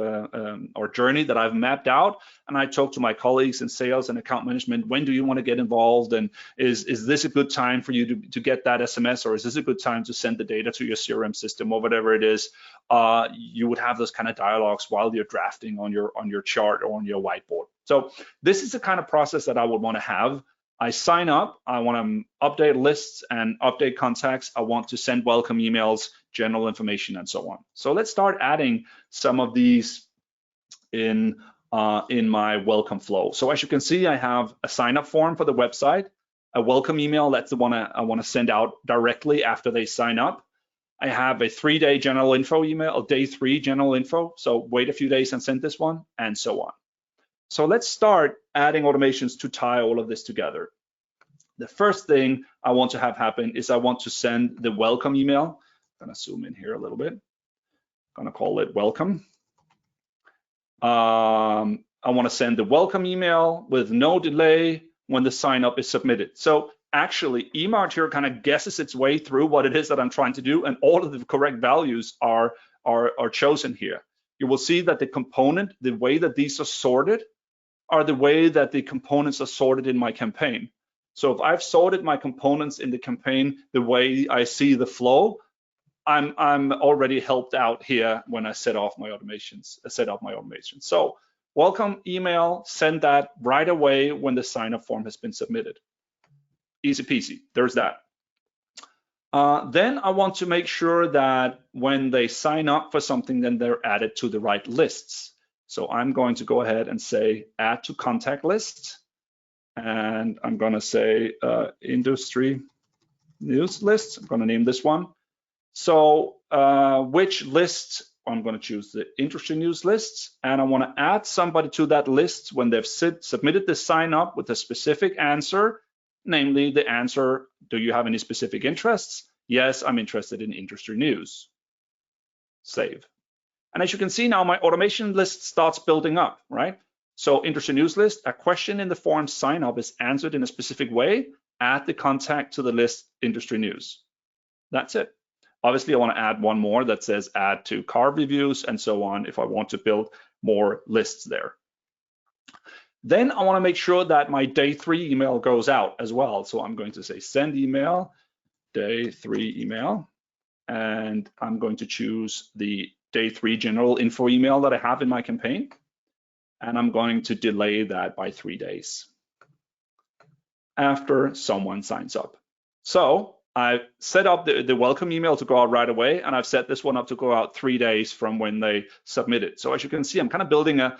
or journey that I've mapped out, and I talk to my colleagues in sales and account management. When do you want to get involved, and is this a good time for you to get that SMS, or is this a good time to send the data to your CRM system, or whatever it is? You would have those kind of dialogues while you're drafting on your chart or on your whiteboard. So this is the kind of process that I would want to have. I sign up, I want to update lists and update contacts. I want to send welcome emails, general information, and so on. So let's start adding some of these in my welcome flow. So as you can see, I have a sign up form for the website, a welcome email, that's the one I want to send out directly after they sign up. I have a 3-day general info email, a day 3 general info. So wait a few days and send this one, and so on. So let's start adding automations to tie all of this together. The first thing I want to have happen is I want to send the welcome email. I'm gonna zoom in here a little bit. I'm gonna call it welcome. I want to send the welcome email with no delay when the sign up is submitted. So actually, eMarketeer kind of guesses its way through what it is that I'm trying to do, and all of the correct values are chosen here. You will see that the component, the way that these are sorted, are the way that the components are sorted in my campaign. So if I've sorted my components in the campaign the way I see the flow, I'm already helped out here when I set up my automations. So welcome email, send that right away when the sign up form has been submitted. Easy peasy, there's that. Then I want to make sure that when they sign up for something, then they're added to the right lists. So I'm going to go ahead and say add to contact list, and I'm going to say industry news list. I'm going to name this one. So which list? I'm going to choose the industry news lists, and I want to add somebody to that list when they've submitted the sign up with a specific answer, namely the answer, do you have any specific interests? Yes, I'm interested in industry news. Save. And as you can see now, my automation list starts building up, right? So industry news list, a question in the form sign up is answered in a specific way, add the contact to the list industry news. That's it. Obviously, I want to add one more that says add to car reviews and so on if I want to build more lists there. Then I want to make sure that my day 3 email goes out as well. So I'm going to say send email, day 3 email, and I'm going to choose the day 3 general info email that I have in my campaign, and I'm going to delay that by 3 days after someone signs up. So I've set up the welcome email to go out right away, and I've set this one up to go out 3 days from when they submit it. So as you can see, I'm kind of building an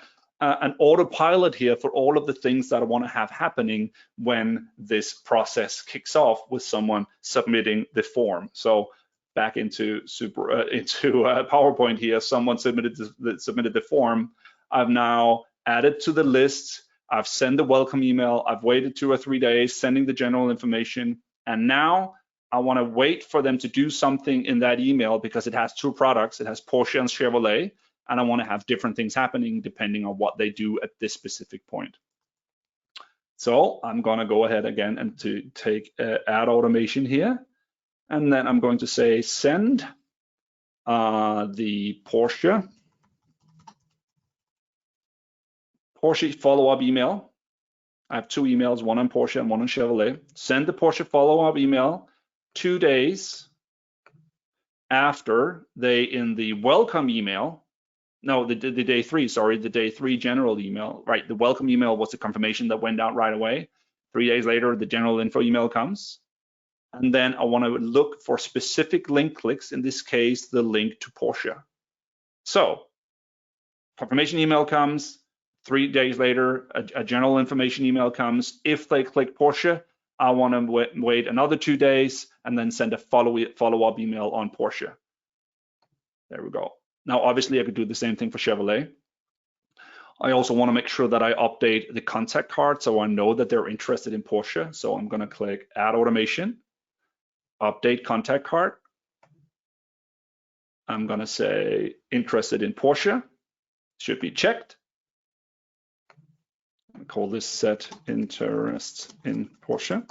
autopilot here for all of the things that I want to have happening when this process kicks off with someone submitting the form. So back into PowerPoint here, someone submitted the form. I've now added to the list. I've sent the welcome email. I've waited 2 or 3 days, sending the general information, and now I want to wait for them to do something in that email because it has 2 products. It has Porsche and Chevrolet, and I want to have different things happening depending on what they do at this specific point. So I'm going to go ahead again and to take add automation here, and then I'm going to say send the Porsche follow-up email. I have 2 emails, one on Porsche and one on Chevrolet. Send the Porsche follow-up email 2 days after they, in the welcome email, no, the day 3, sorry, the day 3 general email, right? The welcome email was the confirmation that went out right away. 3 days later, the general info email comes. And then I want to look for specific link clicks, in this case, the link to Porsche. So confirmation email comes, 3 days later, a general information email comes. If they click Porsche, I want to wait another 2 days and then send a follow-up email on Porsche. There we go. Now, obviously, I could do the same thing for Chevrolet. I also want to make sure that I update the contact card so I know that they're interested in Porsche. So I'm going to click Add Automation, Update Contact Card. I'm going to say interested in Porsche. Should be checked. I call this set interest in Porsche.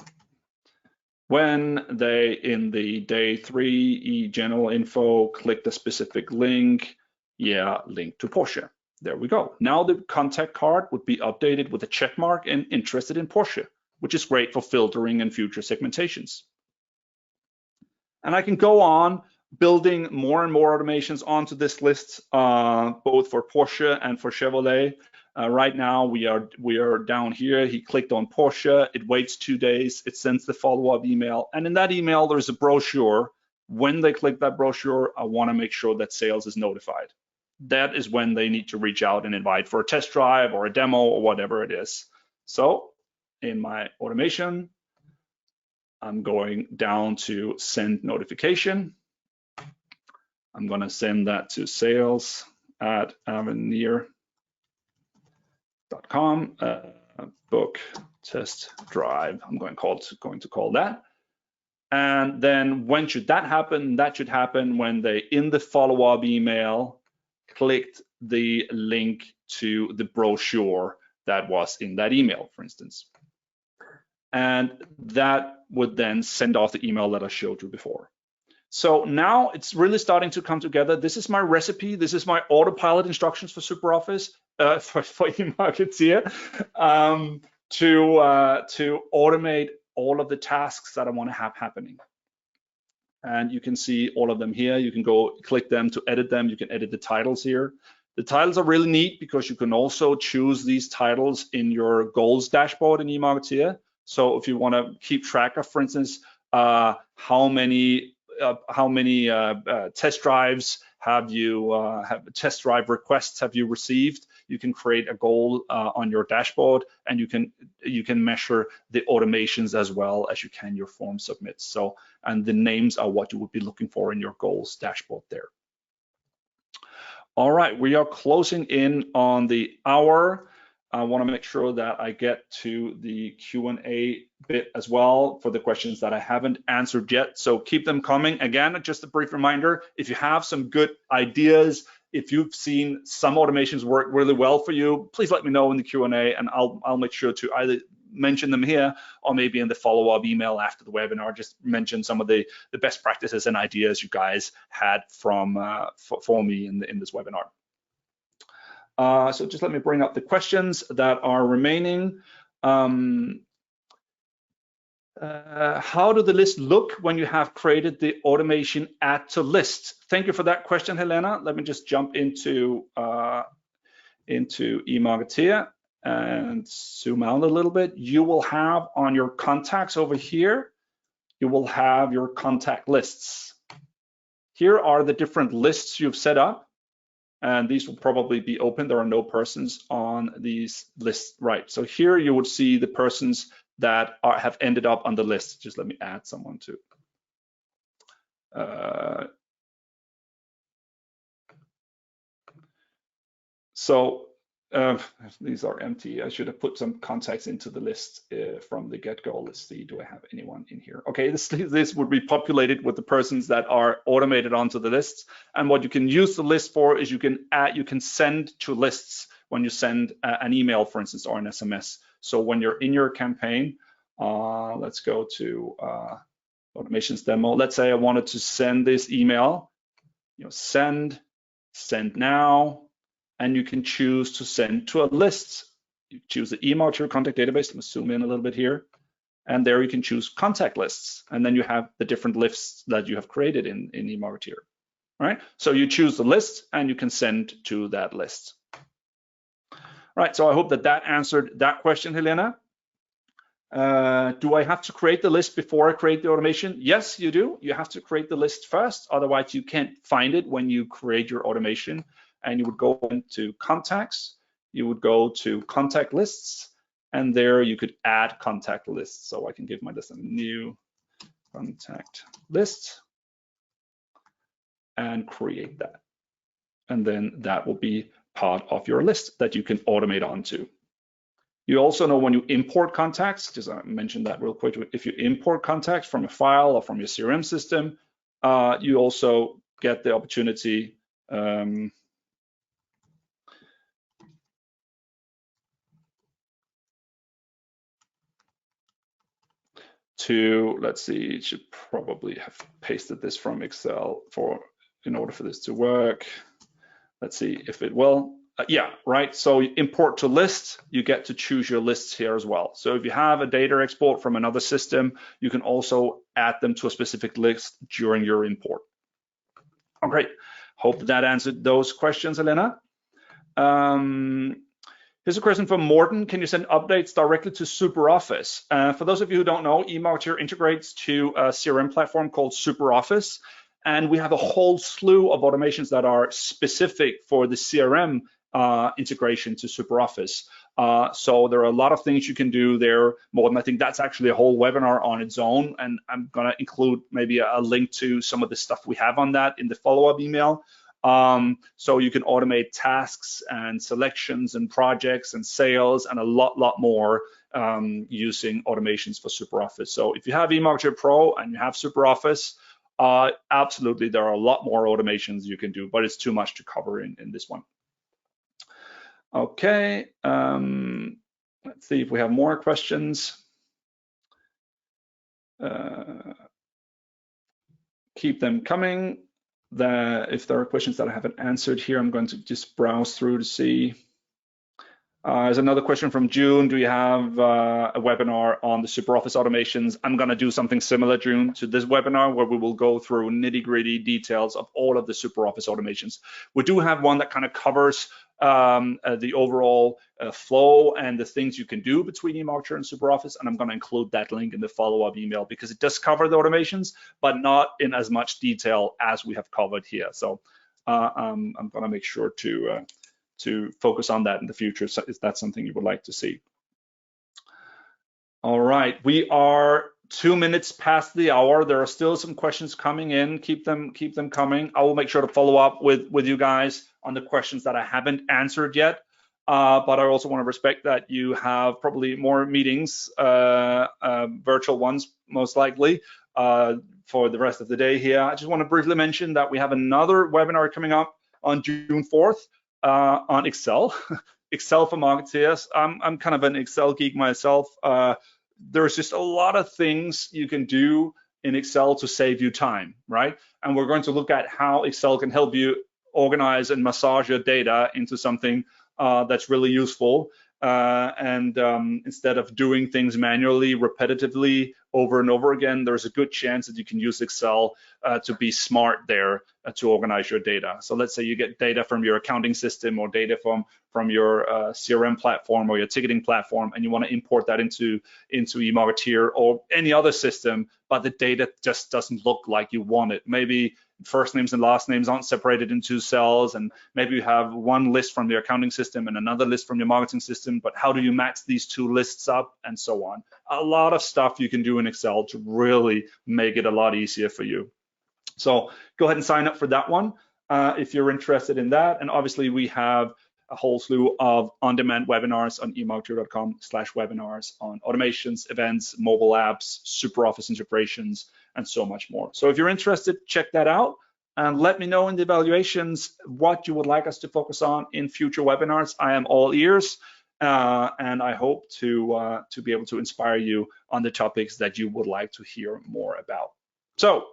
When they, in the day 3 general info, click the specific link, link to Porsche. There we go. Now the contact card would be updated with a check mark and interested in Porsche, which is great for filtering and future segmentations. And I can go on building more and more automations onto this list, both for Porsche and for Chevrolet. Right now we are down here. He clicked on Porsche. It waits 2 days. It sends the follow-up email, and in that email there's a brochure. When they click that brochure, I want to make sure that sales is notified. That is when they need to reach out and invite for a test drive or a demo or whatever it is. So in my automation, I'm going down to send notification. I'm going to send that to sales@avenir.com, book test drive. I'm going to call that. And then when should that happen? That should happen when they, in the follow-up email, clicked the link to the brochure that was in that email, for instance. And that would then send off the email that I showed you before. So now it's really starting to come together. This is my recipe. This is my autopilot instructions for SuperOffice, for eMarketeer, to automate all of the tasks that I want to have happening. And you can see all of them here. You can go click them to edit them. You can edit the titles here. The titles are really neat because you can also choose these titles in your goals dashboard in eMarketeer. So if you want to keep track of, for instance, how many test drives test drive requests have you received, you can create a goal on your dashboard, and you can measure the automations as well as you can your form submits. So, and the names are what you would be looking for in your goals dashboard there. All right, we are closing in on the hour. I want to make sure that I get to the Q&A bit as well for the questions that I haven't answered yet. So keep them coming. Again, just a brief reminder, if you have some good ideas, if you've seen some automations work really well for you, please let me know in the Q&A, and I'll make sure to either mention them here or maybe in the follow-up email after the webinar. Just mention some of the best practices and ideas you guys had from for me in this webinar. So just let me bring up the questions that are remaining. How do the lists look when you have created the automation add to list? Thank you for that question, Helena. Let me just jump into eMarketeer and zoom out a little bit. You will have on your contacts over here, you will have your contact lists. Here are the different lists you've set up. And these will probably be open. There are no persons on these lists, right? So here you would see the persons that have ended up on the list. Just let me add someone to. These are empty. I should have put some contacts into the list from the get-go. Let's see, do I have anyone in here? Okay, this would be populated with the persons that are automated onto the lists. And what you can use the list for is you can send to lists when you send an email, for instance, or an SMS. So when you're in your campaign, let's go to automations demo. Let's say I wanted to send this email, send now. And you can choose to send to a list. You choose the eMarketeer contact database. Let me zoom in a little bit here. And there you can choose contact lists. And then you have the different lists that you have created in eMarketeer. All right, so you choose the list and you can send to that list. All right, so I hope that answered that question, Helena. Do I have to create the list before I create the automation? Yes, you do. You have to create the list first. Otherwise, you can't find it when you create your automation. And you would go into contacts, you would go to contact lists, and there you could add contact lists. So I can give my list a new contact list and create that. And then that will be part of your list that you can automate onto. You also know when you import contacts, just I mentioned that real quick, if you import contacts from a file or from your CRM system, you also get the opportunity to, let's see, it should probably have pasted this from Excel in order for this to work. Let's see if it will. Yeah, right. So you import to list, you get to choose your lists here as well. So if you have a data export from another system, you can also add them to a specific list during your import. Oh, great. Hope that answered those questions, Elena. Here's a question from Morton. Can you send updates directly to SuperOffice? For those of you who don't know, eMarketeer integrates to a CRM platform called SuperOffice. And we have a whole slew of automations that are specific for the CRM integration to SuperOffice. So there are a lot of things you can do there, Morton. I think that's actually a whole webinar on its own. And I'm going to include maybe a link to some of the stuff we have on that in the follow-up email. So you can automate tasks and selections and projects and sales and a lot more using automations for SuperOffice. So if you have eMarketeer Pro and you have SuperOffice, absolutely, there are a lot more automations you can do, but it's too much to cover in this one. Okay, let's see if we have more questions. Keep them coming. If there are questions that I haven't answered here, I'm going to just browse through to see. There's another question from June. Do you have a webinar on the SuperOffice automations? I'm going to do something similar, June, to this webinar where we will go through nitty-gritty details of all of the SuperOffice automations. We do have one that kind of covers the overall flow and the things you can do between eMarketeer and SuperOffice, and I'm going to include that link in the follow-up email because it does cover the automations, but not in as much detail as we have covered here. So I'm going to make sure to focus on that in the future, so if that's something you would like to see. All right, we are 2 minutes past the hour. There are still some questions coming in. Keep them coming. I will make sure to follow up with you guys on the questions that I haven't answered yet. But I also want to respect that you have probably more meetings, virtual ones most likely, for the rest of the day here. I just want to briefly mention that we have another webinar coming up on June 4th on Excel. Excel for marketeers. I'm kind of an Excel geek myself. There's just a lot of things you can do in Excel to save you time, right? And we're going to look at how Excel can help you organize and massage your data into something that's really useful. Instead of doing things manually, repetitively, over and over again, there's a good chance that you can use Excel to be smart there to organize your data. So let's say you get data from your accounting system or data from your CRM platform or your ticketing platform, and you want to import that into eMarketeer or any other system, but the data just doesn't look like you want it. Maybe first names and last names aren't separated into cells, and maybe you have one list from your accounting system and another list from your marketing system, but how do you match these two lists up, and so on. A lot of stuff you can do in Excel to really make it a lot easier for you. So go ahead and sign up for that one if you're interested in that. And obviously we have a whole slew of on-demand webinars on eMarketeer.com/webinars on automations, events, mobile apps, SuperOffice integrations, and so much more. So if you're interested, check that out and let me know in the evaluations what you would like us to focus on in future webinars. I am all ears, and I hope to be able to inspire you on the topics that you would like to hear more about. So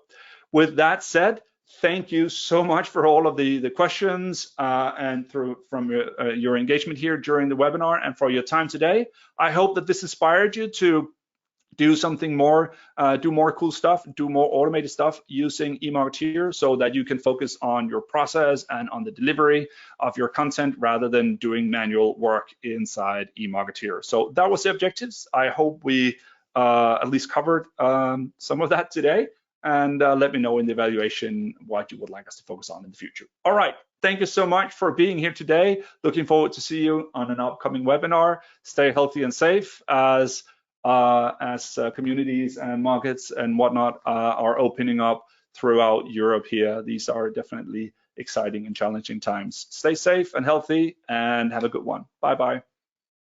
with that said, thank you so much for all of the questions and from your engagement here during the webinar and for your time today. I hope that this inspired you to do something more, do more cool stuff, do more automated stuff using eMarketeer so that you can focus on your process and on the delivery of your content rather than doing manual work inside eMarketeer. So that was the objectives. I hope we at least covered some of that today. And let me know in the evaluation what you would like us to focus on in the future. All right. thank you so much for being here today. Looking forward to see you on an upcoming webinar. Stay healthy and safe as communities and markets and whatnot are opening up throughout Europe here. These are definitely exciting and challenging times. Stay safe and healthy and have a good one. Bye-bye.